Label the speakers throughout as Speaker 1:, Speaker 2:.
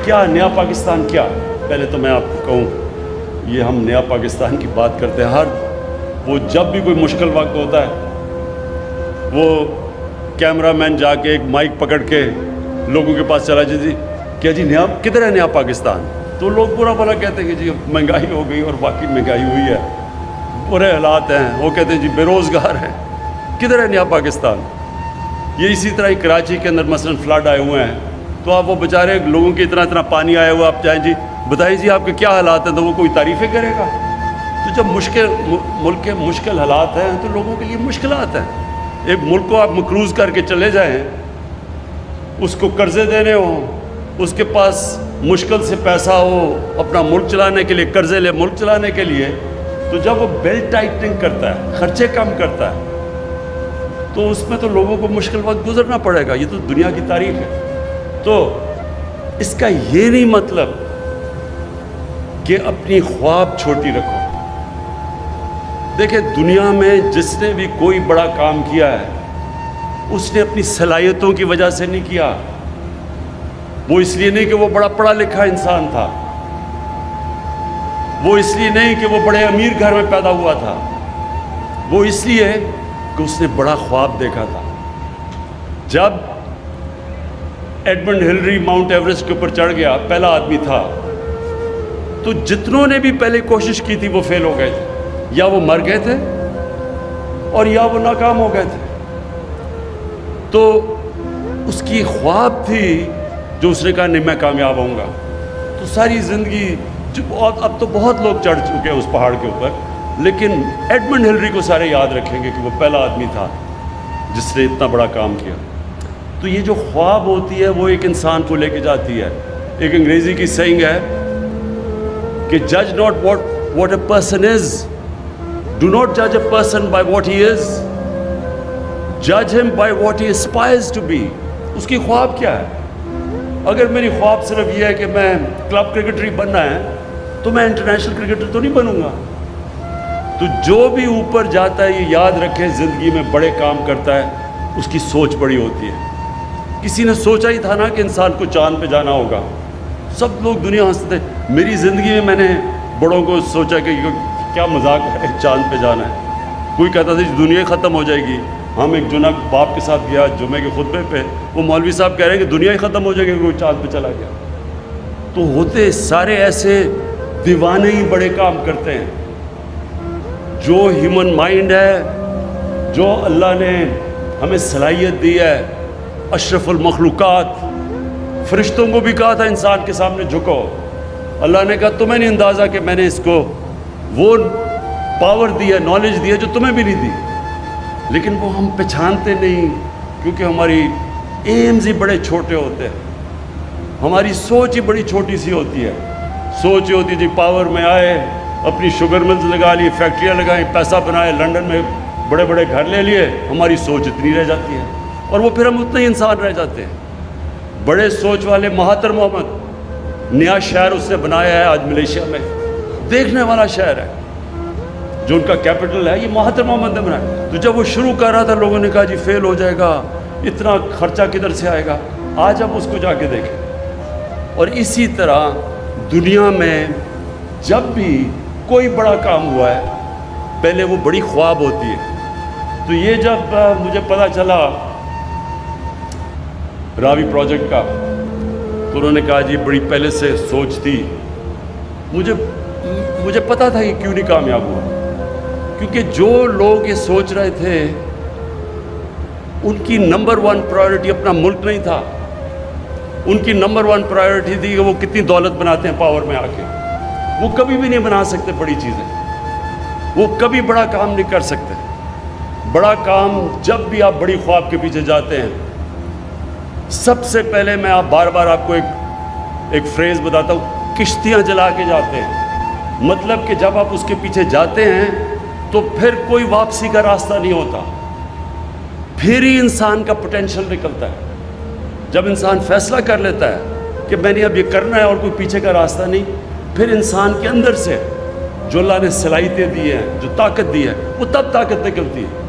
Speaker 1: کیا نیا پاکستان کیا؟ پہلے تو میں آپ کو کہوں یہ ہم نیا پاکستان کی بات کرتے ہیں، وہ جب بھی کوئی مشکل وقت ہوتا ہے وہ کیمرہ مین جا کے ایک مائک پکڑ کے لوگوں کے پاس چلا جی کیا جی نیا کدھر ہے نیا پاکستان؟ تو لوگ برا بھلا کہتے ہیں کہ جی مہنگائی ہو گئی، اور واقعی مہنگائی ہوئی ہے، برے حالات ہیں، وہ کہتے ہیں جی بے روزگار ہیں، کدھر ہے نیا پاکستان؟ یہ اسی طرح ہی کراچی کے اندر مثلا فلڈ آئے ہوئے ہیں، تو آپ وہ بیچارے لوگوں کے اتنا پانی آیا ہوا، آپ جائیں جی بتائیں جی آپ کے کیا حالات ہیں، تو وہ کوئی تعریفیں کرے گا؟ تو جب ملک کے مشکل حالات ہیں تو لوگوں کے لیے مشکلات ہیں۔ ایک ملک کو آپ مقروض کر کے چلے جائیں، اس کو قرضے دینے ہوں، اس کے پاس مشکل سے پیسہ ہو اپنا ملک چلانے کے لیے، قرضے لے ملک چلانے کے لیے، تو جب وہ بیلٹ ٹائٹنگ کرتا ہے، خرچے کم کرتا ہے، تو اس میں تو لوگوں کو مشکل وقت گزرنا پڑے گا۔ یہ تو دنیا کی تاریخ ہے۔ تو اس کا یہ نہیں مطلب کہ اپنی خواب چھوٹی رکھو۔ دیکھیں دنیا میں جس نے بھی کوئی بڑا کام کیا ہے اس نے اپنی صلاحیتوں کی وجہ سے نہیں کیا، وہ اس لیے نہیں کہ وہ بڑا پڑھا لکھا انسان تھا، وہ اس لیے نہیں کہ وہ بڑے امیر گھر میں پیدا ہوا تھا، وہ اس لیے کہ اس نے بڑا خواب دیکھا تھا۔ جب ایڈمنڈ ہلری ماؤنٹ ایوریسٹ کے اوپر چڑھ گیا، پہلا آدمی تھا، تو جتنوں نے بھی پہلے کوشش کی تھی وہ فیل ہو گئے تھے، یا وہ مر گئے تھے اور یا وہ ناکام ہو گئے تھے۔ تو اس کی خواب تھی جو اس نے کہا نہیں میں کامیاب ہوں گا، تو ساری زندگی اب تو بہت لوگ چڑھ چکے ہیں اس پہاڑ کے اوپر، لیکن ایڈمنڈ ہلری کو سارے یاد رکھیں گے کہ وہ پہلا آدمی تھا جس نے اتنا بڑا کام کیا۔ تو یہ جو خواب ہوتی ہے وہ ایک انسان کو لے کے جاتی ہے۔ ایک انگریزی کی سیئنگ ہے کہ جج not what a person is, do not جج a person by what he از، جج ہم by what he aspires to be. اس کی خواب کیا ہے؟ اگر میری خواب صرف یہ ہے کہ میں کلب کرکٹر ہی بننا ہے تو میں انٹرنیشنل کرکٹر تو نہیں بنوں گا۔ تو جو بھی اوپر جاتا ہے یہ یاد رکھیں زندگی میں بڑے کام کرتا ہے اس کی سوچ بڑی ہوتی ہے۔ کسی نے سوچا ہی تھا نا کہ انسان کو چاند پہ جانا ہوگا، سب لوگ دنیا ہنستے تھے۔ میری زندگی میں نے بڑوں کو سوچا کہ کیا مذاق ہے چاند پہ جانا ہے۔ کوئی کہتا تھا دنیا ہی ختم ہو جائے گی۔ ہم ایک جناب باپ کے ساتھ گیا جمعے کے خطبے پہ، وہ مولوی صاحب کہہ رہے ہیں کہ دنیا ہی ختم ہو جائے گی، کوئی چاند پہ چلا گیا۔ تو ہوتے سارے ایسے دیوانے ہی بڑے کام کرتے ہیں۔ جو ہیومن مائنڈ ہے، جو اللہ نے ہمیں صلاحیت دی ہے، اشرف المخلوقات، فرشتوں کو بھی کہا تھا انسان کے سامنے جھکو، اللہ نے کہا تمہیں نہیں اندازہ کہ میں نے اس کو وہ پاور دی ہے، نالج دی ہے جو تمہیں بھی نہیں دی، لیکن وہ ہم پہچانتے نہیں کیونکہ ہماری ایمز ہی بڑے چھوٹے ہوتے ہیں، ہماری سوچ ہی بڑی چھوٹی سی ہوتی ہے۔ سوچ یہ ہوتی ہے جی پاور میں آئے، اپنی شوگر ملز لگا لی، فیکٹریاں لگائیں، پیسہ بنائے، لنڈن میں بڑے بڑے گھر لے لیے، ہماری سوچ اتنی رہ جاتی ہے اور وہ پھر ہم اتنے ہی انسان رہ جاتے ہیں۔ بڑے سوچ والے مہاتر محمد، نیا شہر اس نے بنایا ہے آج ملیشیا میں، دیکھنے والا شہر ہے، جو ان کا کیپٹل ہے، یہ مہاتر محمد نے بنایا۔ تو جب وہ شروع کر رہا تھا لوگوں نے کہا جی فیل ہو جائے گا، اتنا خرچہ کدھر سے آئے گا؟ آج اب اس کو جا کے دیکھیں۔ اور اسی طرح دنیا میں جب بھی کوئی بڑا کام ہوا ہے پہلے وہ بڑی خواب ہوتی ہے۔ تو یہ جب مجھے پتہ چلا راوی پروجیکٹ کا، تو انہوں نے کہا جی بڑی پہلے سے سوچ تھی، مجھے پتہ تھا کہ کیوں نہیں کامیاب ہوا، کیونکہ جو لوگ یہ سوچ رہے تھے ان کی نمبر 1 پرائیورٹی اپنا ملک نہیں تھا، ان کی نمبر 1 پرائیورٹی تھی کہ وہ کتنی دولت بناتے ہیں پاور میں آ کے۔ وہ کبھی بھی نہیں بنا سکتے بڑی چیزیں، وہ کبھی بڑا کام نہیں کر سکتے۔ بڑا کام جب بھی آپ بڑی خواب کے پیچھے جاتے ہیں، سب سے پہلے میں بار بار آپ کو ایک فریز بتاتا ہوں، کشتیاں جلا کے جاتے ہیں۔ مطلب کہ جب آپ اس کے پیچھے جاتے ہیں تو پھر کوئی واپسی کا راستہ نہیں ہوتا، پھر ہی انسان کا پوٹینشیل نکلتا ہے۔ جب انسان فیصلہ کر لیتا ہے کہ میں نے اب یہ کرنا ہے اور کوئی پیچھے کا راستہ نہیں، پھر انسان کے اندر سے جو اللہ نے صلاحیتیں دی ہیں، جو طاقت دی ہے، وہ تب طاقت نکلتی ہے۔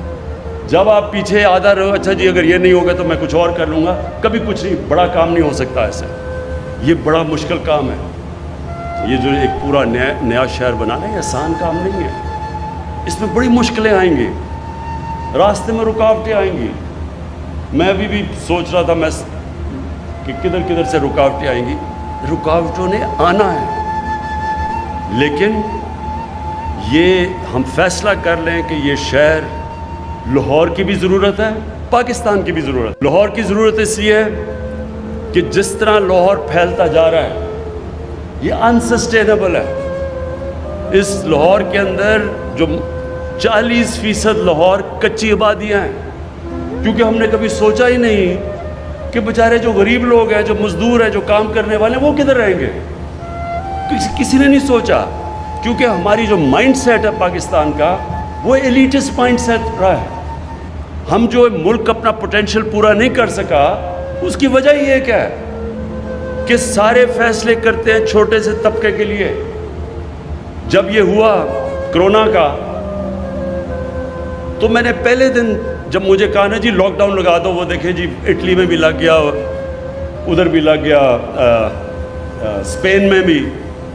Speaker 1: جب آپ پیچھے آدھا رہو، اچھا جی اگر یہ نہیں ہوگا تو میں کچھ اور کر لوں گا، کبھی کچھ نہیں، بڑا کام نہیں ہو سکتا ایسے۔ یہ بڑا مشکل کام ہے. یہ جو ایک پورا نیا شہر بنانا ہے آسان کام نہیں ہے. اس میں بڑی مشکلیں آئیں گی, راستے میں رکاوٹیں آئیں گی. میں ابھی بھی سوچ رہا تھا کہ کدھر سے رکاوٹیں آئیں گی. رکاوٹوں نے آنا ہے, لیکن یہ ہم فیصلہ کر لیں کہ یہ شہر لاہور کی بھی ضرورت ہے, پاکستان کی بھی ضرورت. لاہور کی ضرورت اس لیے کہ جس طرح لاہور پھیلتا جا رہا ہے یہ انسسٹینیبل ہے. اس لاہور کے اندر جو 40% لاہور کچی آبادیاں ہیں, کیونکہ ہم نے کبھی سوچا ہی نہیں کہ بیچارے جو غریب لوگ ہیں, جو مزدور ہیں, جو کام کرنے والے ہیں, وہ کدھر رہیں گے. کسی نے نہیں سوچا, کیونکہ ہماری جو مائنڈ سیٹ ہے پاکستان کا وہ ایلیٹسٹ مائنڈ سیٹ رہا ہے. ہم جو ملک اپنا پوٹینشیل پورا نہیں کر سکا, اس کی وجہ یہ کیا ہے کہ سارے فیصلے کرتے ہیں چھوٹے سے طبقے کے لیے. جب یہ ہوا کرونا کا, تو میں نے پہلے دن جب مجھے کہا نا جی لاک ڈاؤن لگا دو, وہ دیکھیں جی اٹلی میں بھی لگ گیا, ادھر بھی لگ گیا, اسپین میں بھی,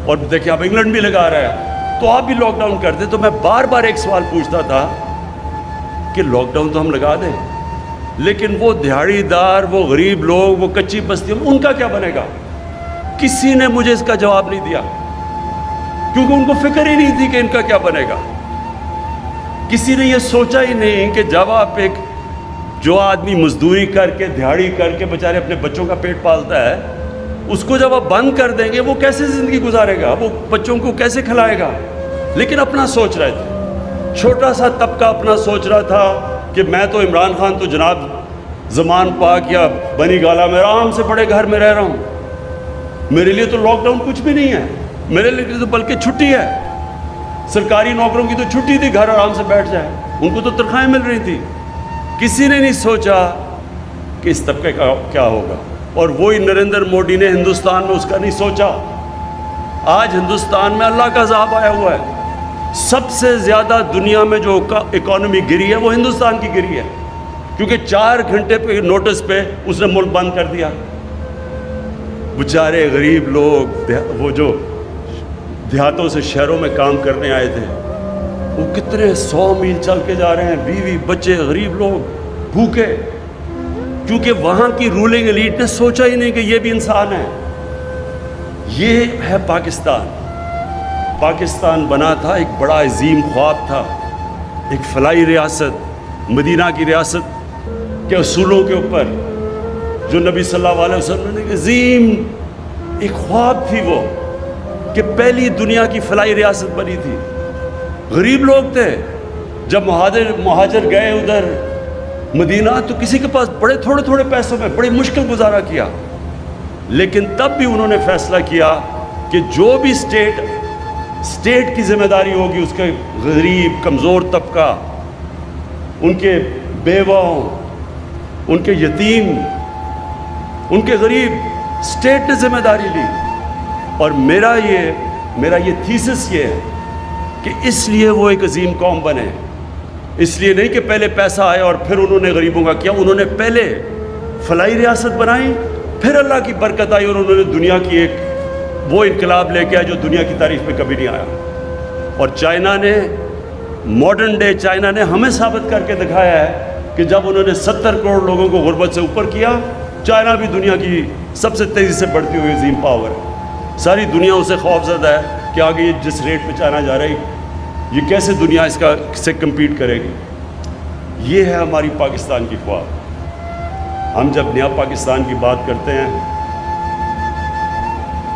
Speaker 1: اور دیکھیں اب انگلینڈ بھی لگا رہا ہے, تو آپ بھی لاک ڈاؤن کر دیں. تو میں بار بار ایک سوال پوچھتا تھا کہ لاک ڈاؤن تو ہم لگا دیں, لیکن وہ دیہڑی دار, وہ غریب لوگ, وہ کچی بستیاں, ان کا کیا بنے گا؟ کسی نے مجھے اس کا جواب نہیں دیا, کیونکہ ان کو فکر ہی نہیں تھی کہ ان کا کیا بنے گا. کسی نے یہ سوچا ہی نہیں کہ جب آپ جو آدمی مزدوری کر کے, دیہڑی کر کے بیچارے اپنے بچوں کا پیٹ پالتا ہے, اس کو جب آپ بند کر دیں گے وہ کیسے زندگی گزارے گا, وہ بچوں کو کیسے کھلائے گا. لیکن اپنا سوچ رہے تھے, چھوٹا سا طبقہ اپنا سوچ رہا تھا کہ میں تو عمران خان تو جناب زمان پاک یا بنی گالا میں آرام سے بڑے گھر میں رہ رہا ہوں, میرے لیے تو لاک ڈاؤن کچھ بھی نہیں ہے, میرے لیے تو بلکہ چھٹی ہے. سرکاری نوکروں کی تو چھٹی تھی, گھر آرام سے بیٹھ جائے, ان کو تو تنخواہیں مل رہی تھی. کسی نے نہیں سوچا کہ اس طبقے کا کیا ہوگا. اور وہی نریندر موڈی نے ہندوستان میں اس کا نہیں سوچا. آج ہندوستان میں اللہ کا عذاب آیا ہوا ہے. سب سے زیادہ دنیا میں جو اکانومی گری ہے وہ ہندوستان کی گری ہے, کیونکہ 4 گھنٹے پہ نوٹس پہ اس نے ملک بند کر دیا. بیچارے غریب لوگ, وہ جو دیہاتوں سے شہروں میں کام کرنے آئے تھے, وہ کتنے 100 میل چل کے جا رہے ہیں, بیوی بچے, غریب لوگ بھوکے, کیونکہ وہاں کی رولنگ ایلیٹ نے سوچا ہی نہیں کہ یہ بھی انسان ہے. یہ ہے پاکستان. پاکستان بنا تھا, ایک بڑا عظیم خواب تھا, ایک فلاحی ریاست, مدینہ کی ریاست کے اصولوں کے اوپر, جو نبی صلی اللہ علیہ وسلم نے عظیم ایک خواب تھی, وہ کہ پہلی دنیا کی فلاحی ریاست بنی تھی. غریب لوگ تھے. جب مہاجر گئے ادھر مدینہ, تو کسی کے پاس بڑے تھوڑے پیسوں میں بڑی مشکل گزارا کیا, لیکن تب بھی انہوں نے فیصلہ کیا کہ جو بھی اسٹیٹ کی ذمہ داری ہوگی, اس کے غریب کمزور طبقہ, ان کے بیواؤں, ان کے یتیم, ان کے غریب, اسٹیٹ نے ذمہ داری لی. اور میرا یہ تھیسس یہ ہے کہ اس لیے وہ ایک عظیم قوم بنے. اس لیے نہیں کہ پہلے پیسہ آیا اور پھر انہوں نے غریبوں کا کیا, انہوں نے پہلے فلاحی ریاست بنائی, پھر اللہ کی برکت آئی اور انہوں نے دنیا کی ایک وہ انقلاب لے کے آیا جو دنیا کی تاریخ میں کبھی نہیں آیا. اور چائنا نے, ماڈرن ڈے چائنا نے ہمیں ثابت کر کے دکھایا ہے کہ جب انہوں نے 70 کروڑ لوگوں کو غربت سے اوپر کیا, چائنا بھی دنیا کی سب سے تیزی سے بڑھتی ہوئی عظیم پاور ہے. ساری دنیا اسے خوف زدہ ہے کہ آگے یہ جس ریٹ پہ چائنا جا رہا ہے, یہ کیسے دنیا اس کا سے کمپیٹ کرے گی. یہ ہے ہماری پاکستان کی خواب. ہم جب نیا پاکستان کی بات کرتے ہیں,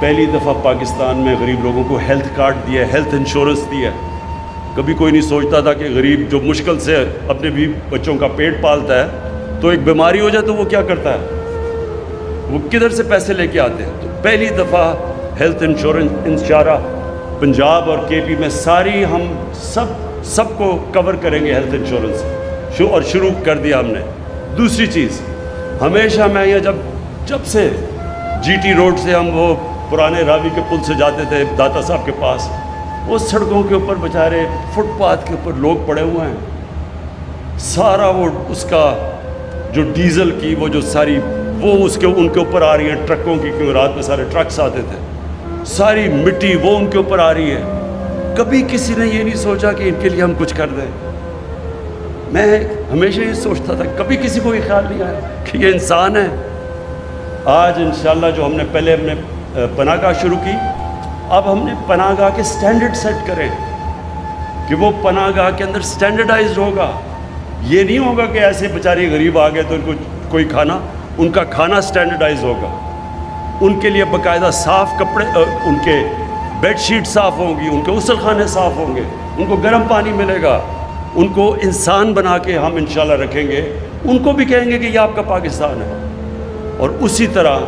Speaker 1: پہلی دفعہ پاکستان میں غریب لوگوں کو ہیلتھ کارڈ دیا, ہیلتھ انشورنس دیا. کبھی کوئی نہیں سوچتا تھا کہ غریب جو مشکل سے اپنے بھی بچوں کا پیٹ پالتا ہے, تو ایک بیماری ہو جائے تو وہ کیا کرتا ہے, وہ کدھر سے پیسے لے کے آتے ہیں. تو پہلی دفعہ ہیلتھ انشورنس انشارہ پنجاب اور کے پی میں ساری ہم سب کو کور کریں گے ہیلتھ انشورنس, اور شروع کر دیا ہم نے. دوسری چیز, ہمیشہ میں یہ جب سے جی ٹی روڈ سے ہم وہ پرانے راوی کے پل سے جاتے تھے داتا صاحب کے پاس, وہ سڑکوں کے اوپر بیچارے فٹ پاتھ کے اوپر لوگ پڑے ہوئے ہیں, سارا وہ اس کا جو ڈیزل کی وہ جو ساری وہ ان کے اوپر آ رہی ہیں ٹرکوں کی، کیونکہ رات میں سارے ٹرکس آتے تھے، ساری مٹی وہ ان کے اوپر آ رہی ہے. کبھی کسی نے یہ نہیں سوچا کہ ان کے لیے ہم کچھ کر دیں. میں ہمیشہ یہ سوچتا تھا، کبھی کسی کو یہ خیال نہیں آیا کہ یہ انسان ہے. آج انشاءاللہ جو ہم نے پہلے ہم نے پناہ گاہ شروع کی، اب ہم نے پناہ گاہ کے سٹینڈرڈ سیٹ کریں کہ وہ پناہ گاہ کے اندر سٹینڈرڈائزڈ ہوگا. یہ نہیں ہوگا کہ ایسے بیچارے غریب آ گئے تو ان کو کوئی کھانا، ان کا کھانا سٹینڈرڈائز ہوگا. ان کے لیے باقاعدہ صاف کپڑے، ان کے بیڈ شیٹ صاف ہوں گی، ان کے غسل خانے صاف ہوں گے، ان کو گرم پانی ملے گا. ان کو انسان بنا کے ہم انشاءاللہ رکھیں گے. ان کو بھی کہیں گے کہ یہ آپ کا پاکستان ہے. اور اسی طرح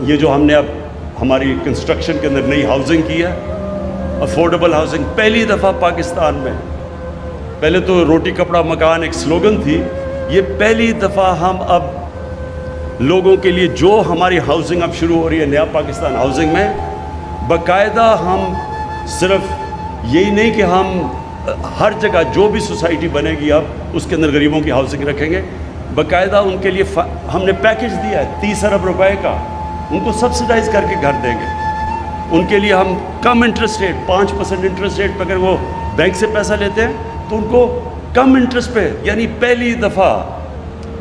Speaker 1: یہ جو ہم نے اب ہماری کنسٹرکشن کے اندر نئی ہاؤسنگ کی ہے، افورڈیبل ہاؤسنگ، پہلی دفعہ پاکستان میں، پہلے تو روٹی کپڑا مکان ایک سلوگن تھی، یہ پہلی دفعہ ہم اب لوگوں کے لیے جو ہماری ہاؤسنگ اب شروع ہو رہی ہے نیا پاکستان ہاؤسنگ میں، باقاعدہ ہم صرف یہی نہیں کہ ہم ہر جگہ جو بھی سوسائٹی بنے گی اب اس کے اندر غریبوں کی ہاؤسنگ رکھیں گے. باقاعدہ ان کے لیے ہم نے پیکج دیا ہے 30 ارب روپے کا، ان کو سبسڈائز کر کے گھر دیں گے. ان کے لیے ہم کم انٹرسٹ ریٹ، 5% انٹرسٹ ریٹ پہ اگر وہ بینک سے پیسہ لیتے ہیں تو ان کو کم انٹرسٹ پہ، یعنی پہلی دفعہ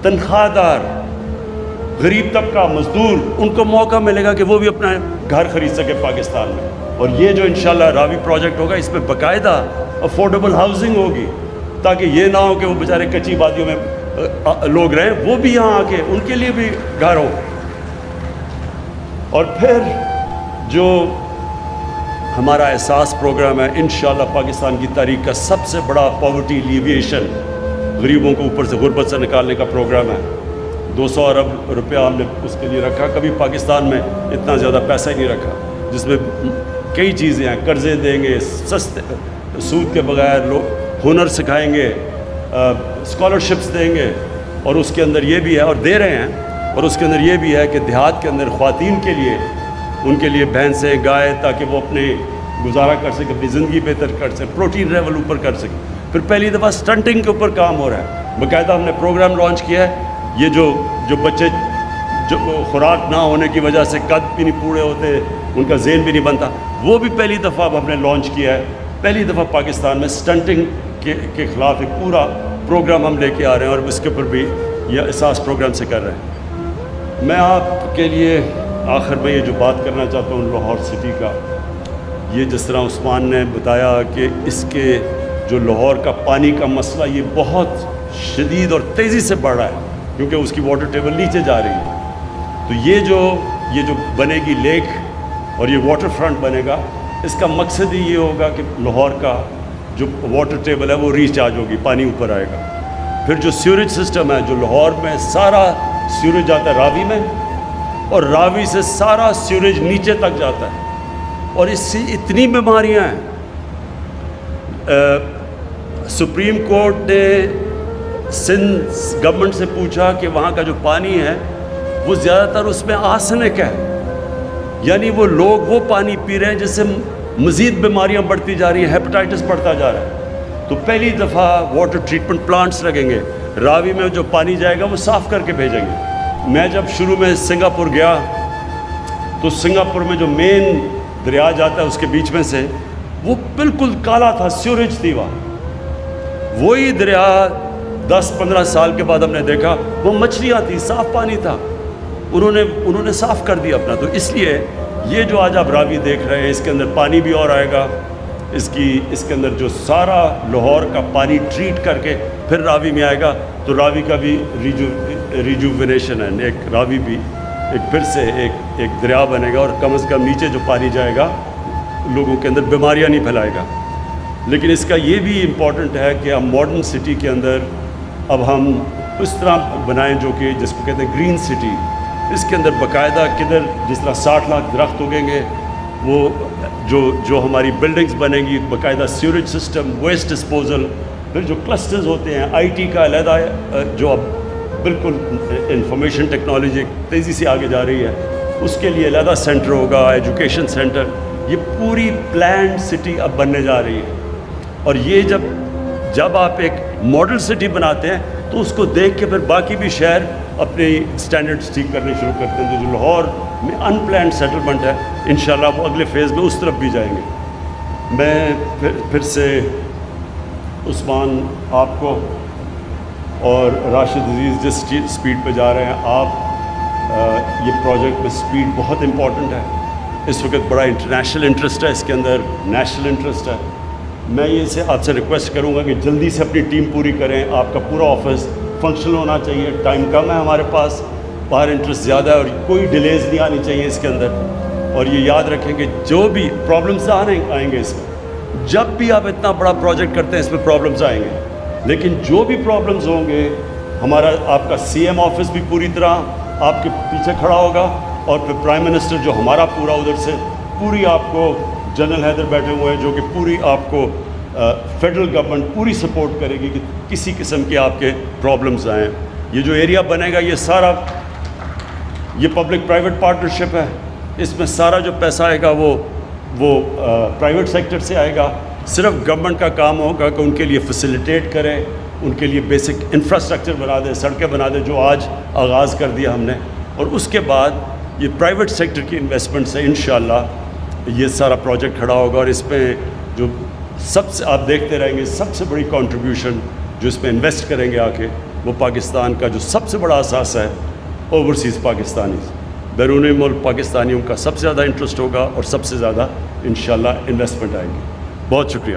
Speaker 1: تنخواہ دار، غریب طبقہ، مزدور، ان کو موقع ملے گا کہ وہ بھی اپنا گھر خرید سکے پاکستان میں. اور یہ جو انشاءاللہ راوی پروجیکٹ ہوگا، اس میں باقاعدہ افورڈیبل ہاؤسنگ ہوگی، تاکہ یہ نہ ہو کہ وہ بیچارے کچی وادیوں میں لوگ رہیں، وہ بھی یہاں آ کے ان کے لیے بھی گھر ہو. اور پھر جو ہمارا احساس پروگرام ہے، انشاءاللہ پاکستان کی تاریخ کا سب سے بڑا پاورٹی ایلیویشن، غریبوں کو اوپر سے غربت سے نکالنے کا پروگرام ہے. 200 ارب روپیہ ہم نے اس کے لیے رکھا. کبھی پاکستان میں اتنا زیادہ پیسہ ہی نہیں رکھا، جس میں کئی چیزیں ہیں. قرضے دیں گے سستے، سود کے بغیر، لوگ ہنر سکھائیں گے، اسکالرشپس دیں گے. اور اس کے اندر یہ بھی ہے، اور دے رہے ہیں، اور اس کے اندر یہ بھی ہے کہ دیہات کے اندر خواتین کے لیے، ان کے لیے بھینسیں، گائے، تاکہ وہ اپنے گزارا کر سکیں، اپنی زندگی بہتر کر سکیں، پروٹین لیول اوپر کر سکیں. پھر پہلی دفعہ سٹنٹنگ کے اوپر کام ہو رہا ہے. باقاعدہ ہم نے پروگرام لانچ کیا ہے. یہ جو بچے جو خوراک نہ ہونے کی وجہ سے قد بھی نہیں پورے ہوتے، ان کا ذہن بھی نہیں بنتا، وہ بھی پہلی دفعہ اب ہم نے لانچ کیا ہے. پہلی دفعہ پاکستان میں سٹنٹنگ کے خلاف ایک پورا پروگرام ہم لے کے آ رہے ہیں، اور اس کے اوپر بھی یہ احساس پروگرام سے کر رہے ہیں. میں آپ کے لیے آخر میں یہ جو بات کرنا چاہتا ہوں لاہور سٹی کا، یہ جس طرح عثمان نے بتایا کہ اس کے جو لاہور کا پانی کا مسئلہ یہ بہت شدید اور تیزی سے بڑھ رہا ہے، کیونکہ اس کی واٹر ٹیبل نیچے جا رہی ہے. تو یہ جو بنے گی لیک اور یہ واٹر فرنٹ بنے گا، اس کا مقصد ہی یہ ہوگا کہ لاہور کا جو واٹر ٹیبل ہے وہ ریچارج ہوگی، پانی اوپر آئے گا. پھر جو سیوریج سسٹم ہے، جو لاہور میں سارا سیوریج جاتا ہے راوی میں، اور راوی سے سارا سیوریج نیچے تک جاتا ہے، اور اس سے اتنی بیماریاں ہیں. سپریم کورٹ نے سندھ گورنمنٹ سے پوچھا کہ وہاں کا جو پانی ہے وہ زیادہ تر اس میں آرسینک ہے، یعنی وہ لوگ وہ پانی پی رہے ہیں جس سے مزید بیماریاں بڑھتی جا رہی ہیں، ہیپاٹائٹس بڑھتا جا رہا ہے. تو پہلی دفعہ واٹر ٹریٹمنٹ پلانٹس لگیں گے. راوی میں جو پانی جائے گا وہ صاف کر کے بھیجیں گے. میں جب شروع میں سنگاپور گیا تو سنگاپور میں جو مین دریا جاتا ہے اس کے بیچ میں سے وہ بالکل کالا تھا، سیوریج تھی وہاں. وہی دریا 10-15 سال کے بعد ہم نے دیکھا وہ مچھلیاں تھیں، صاف پانی تھا. انہوں نے صاف کر دیا اپنا. تو اس لیے یہ جو آج آپ راوی دیکھ رہے ہیں، اس کے اندر پانی بھی اور آئے گا. اس کے اندر جو سارا لاہور کا پانی ٹریٹ کر کے پھر راوی میں آئے گا. تو راوی کا بھی ریجوونیشن ہے، ایک راوی بھی ایک پھر سے ایک دریا بنے گا، اور کم از کم نیچے جو پانی جائے گا لوگوں کے اندر بیماریاں نہیں پھیلائے گا. لیکن اس کا یہ بھی امپورٹنٹ ہے کہ ہم ماڈرن سٹی کے اندر اب ہم اس طرح بنائیں جو کہ جس کو کہتے ہیں گرین سٹی. اس کے اندر باقاعدہ کدھر جس طرح 60 لاکھ درخت اگیں گے، وہ جو ہماری بلڈنگز بنیں گی، باقاعدہ سیوریج سسٹم، ویسٹ ڈسپوزل. پھر جو کلسٹرز ہوتے ہیں، آئی ٹی کا علیحدہ، جو اب بالکل انفارمیشن ٹیکنالوجی تیزی سے آگے جا رہی ہے، اس کے لیے علیحدہ سینٹر ہوگا، ایجوکیشن سینٹر. یہ پوری پلانڈ سٹی اب بننے جا رہی ہے. اور یہ جب آپ ایک ماڈل سٹی بناتے ہیں تو اس کو دیکھ کے پھر باقی بھی شہر اپنے اسٹینڈرڈس ٹھیک کرنے شروع کرتے ہیں. تو جو لاہور میں ان پلانڈ سیٹلمنٹ ہے انشاءاللہ وہ اگلے فیز میں اس طرف بھی جائیں گے. میں پھر سے عثمان آپ کو اور راشد عزیز جس سپیڈ پہ جا رہے ہیں آپ, یہ پروجیکٹ میں سپیڈ بہت امپورٹنٹ ہے. اس وقت بڑا انٹرنیشنل انٹرسٹ ہے اس کے اندر, نیشنل انٹرسٹ ہے. میں یہ سے آپ سے ریکویسٹ کروں گا کہ جلدی سے اپنی ٹیم پوری کریں. آپ کا پورا آفس فنکشنل ہونا چاہیے. ٹائم کم ہے ہمارے پاس, باہر انٹرسٹ زیادہ ہے اور کوئی ڈیلیز نہیں آنی چاہیے اس کے اندر. اور یہ یاد رکھیں کہ جو بھی پرابلمس آئیں گے اس میں, جب بھی آپ اتنا بڑا پروجیکٹ کرتے ہیں اس میں پرابلمس آئیں گے, لیکن جو بھی پرابلمس ہوں گے ہمارا آپ کا سی ایم آفس بھی پوری طرح آپ کے پیچھے کھڑا ہوگا, اور پھر پرائم منسٹر جو ہمارا پورا ادھر سے پوری آپ کو, جنرل حیدر بیٹھے ہوئے ہیں جو کہ پوری آپ کو فیڈرل گورنمنٹ پوری سپورٹ کرے گی کہ کسی قسم کے آپ کے پرابلمس آئیں. یہ جو ایریا بنے گا یہ سارا یہ پبلک پرائیویٹ پارٹنرشپ ہے. اس میں سارا جو پیسہ آئے گا وہ پرائیویٹ سیکٹر سے آئے گا. صرف گورنمنٹ کا کام ہوگا کہ ان کے لیے فیسیلیٹیٹ کریں, ان کے لیے بیسک انفراسٹرکچر بنا دیں, سڑکیں بنا دیں جو آج آغاز کر دیا ہم نے. اور اس کے بعد یہ پرائیویٹ سیکٹر کی انویسٹمنٹ سے انشاءاللہ یہ سارا پروجیکٹ کھڑا ہوگا. اور اس میں جو سب سے آپ دیکھتے رہیں گے سب سے بڑی کنٹریبیوشن جو اس میں انویسٹ کریں گے آ کے, وہ پاکستان کا جو سب سے بڑا اثاثہ ہے اوورسیز پاکستانی, بیرون ملک پاکستانیوں کا سب سے زیادہ انٹرسٹ ہوگا اور سب سے زیادہ انشاءاللہ انویسٹمنٹ آئے گی. بہت شکریہ.